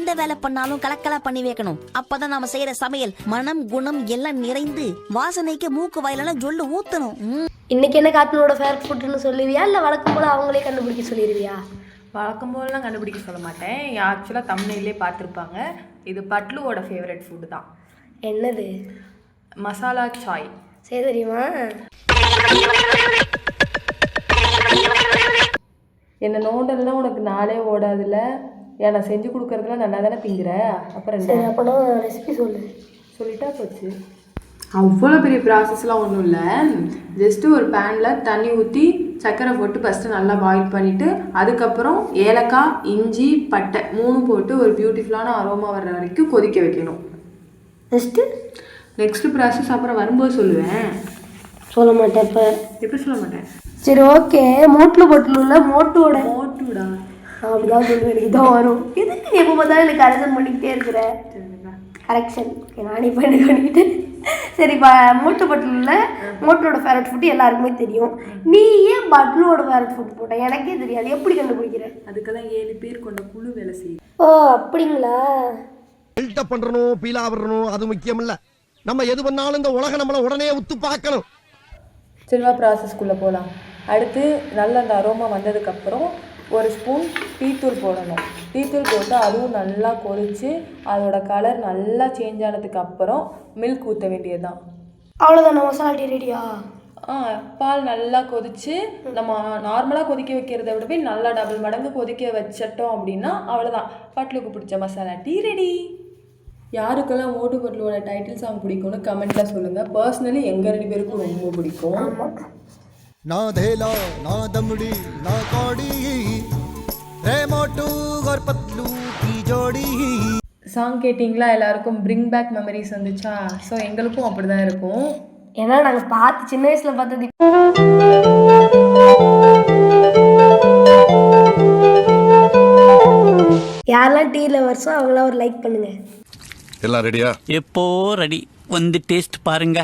எந்த வேலை பண்ணாலும் கலக்கலா பண்ணி வைக்கணும். அப்பதான் நாம செய்யற சமையல் மனம் குணம் எல்லாம் நிறைந்து வாசனைக்கு மூக்கு வாயிலாம் ஜொல்லு ஊத்தணும். இன்னைக்கு என்ன கார்ட்டூனோட ஃபேவரட் ஃபுட்னு சொல்லுவியா இல்லை வழக்கம் போல அவங்களே கண்டுபிடிக்க சொல்லிடுவியா? வழக்கம் போலலாம் கண்டுபிடிக்க சொல்ல மாட்டேன். ஆக்சுவலாக தம்ப்நெயிலே பார்த்துருப்பாங்க. இது பட்லுவோட ஃபேவரட் ஃபுட்டு தான். என்னது? மசாலா சாய். சரி, தெரியுமா? என்னை நோண்டல்னா உனக்கு நாளே ஓடாதுல்ல. ஏன்னா செஞ்சு கொடுக்கறதுலாம் நல்லா தானே திங்கிற. அப்புறம் சரி, அப்போனா ரெசிபி சொல்லு. சொல்லிட்டா போச்சு. அவ்வளோ பெரிய ப்ராசஸ்லாம் ஒன்றும் இல்லை. ஜஸ்ட்டு ஒரு பேனில் தண்ணி ஊற்றி சர்க்கரை போட்டு ஃபஸ்ட்டு நல்லா பாயில் பண்ணிவிட்டு அதுக்கப்புறம் ஏலக்காய் இஞ்சி பட்டை 3 போட்டு ஒரு பியூட்டிஃபுல்லான அரோமா வர்ற வரைக்கும் கொதிக்க வைக்கணும். நெக்ஸ்ட்டு ப்ராசஸ் அப்புறம் வரும்போது சொல்லுவேன். சொல்ல மாட்டேன். எப்போ சொல்ல மாட்டேன். சரி, ஓகே. மோட்டுடா அப்படிதான் சொல்லுவேன். எனக்கு தான் வரும். எதுக்கு எப்போ பார்த்தாலும் எனக்கு கரெக்ஷன் பண்ணிக்கிட்டே இருக்கிற? கரெக்ஷன் நானே பண்ணிக்கிட்டு. சரி, மோட்டு பட்லூரில் மோட்டோட ஃபேவரட் ஃபுட்டு எல்லாருக்குமே தெரியும். நீ ஏன் பட்லோட ஃபேவரட் ஃபுட் போட்ட? எனக்கே தெரியாது. எப்படி கண்டுபிடிக்கிற? அதுக்கு தான் 7 பேர் கொண்ட குழு வேலை செய்யும். ஓ, அப்படிங்களா? பில்டப் பண்றணும், பீலா வரணும், அது முக்கியம் இல்ல. நம்ம எது பண்ணாலும் இந்த உலகம் நம்மள உடனே உத்து பார்க்கணும். சில்வா ப்ராசஸ்க்குள்ளே போகலாம். அடுத்து நல்ல அந்த அரோமா வந்ததுக்கப்புறம் ஒரு ஸ்பூன் டீத்தூள் போடணும். டீத்தூள் போட்டு அதுவும் நல்லா கொதித்து அதோட கலர் நல்லா சேஞ்ச் ஆனதுக்கு அப்புறம் மில்க் ஊற்ற வேண்டியது தான். அவ்வளோதான், மசாலா டீ ரெடியா? பால் நல்லா கொதித்து நம்ம நார்மலாக கொதிக்க வைக்கிறத விடவே நல்லா டபுள் மடங்கு கொதிக்க வச்சிட்டோம் அப்படின்னா அவ்வளோதான், பட்லுக்கு பிடிச்ச மசாலா டீ ரெடி. யாருக்கெல்லாம் மோட்டு பட்லுவோட டைட்டில் சாங் பிடிக்கும்னு கமெண்ட்டில் சொல்லுங்கள். பர்சனலி எங்கள் 2 பேருக்கும் ரொம்ப பிடிக்கும். ना धेला ना दमड़ी ना कौड़ी रे मोटू और पतलू की जोड़ी. சாங் கேட்டிங்களா? எல்லாருக்கும் பிரிங் பேக் மெமரிஸ் வந்துச்சா? ஸோ எங்களுக்கும் அப்படி தான் இருக்கும். ஏன்னா நாங்கள் பார்த்து சின்ன வயசில் பார்த்தது. யாரெல்லாம் டீ லவர்ஸோ அவங்களாம் ஒரு லைக் பண்ணுங்க. எல்லாம் ரெடியா? எப்போ ரெடி வந்து டேஸ்ட் பாருங்க.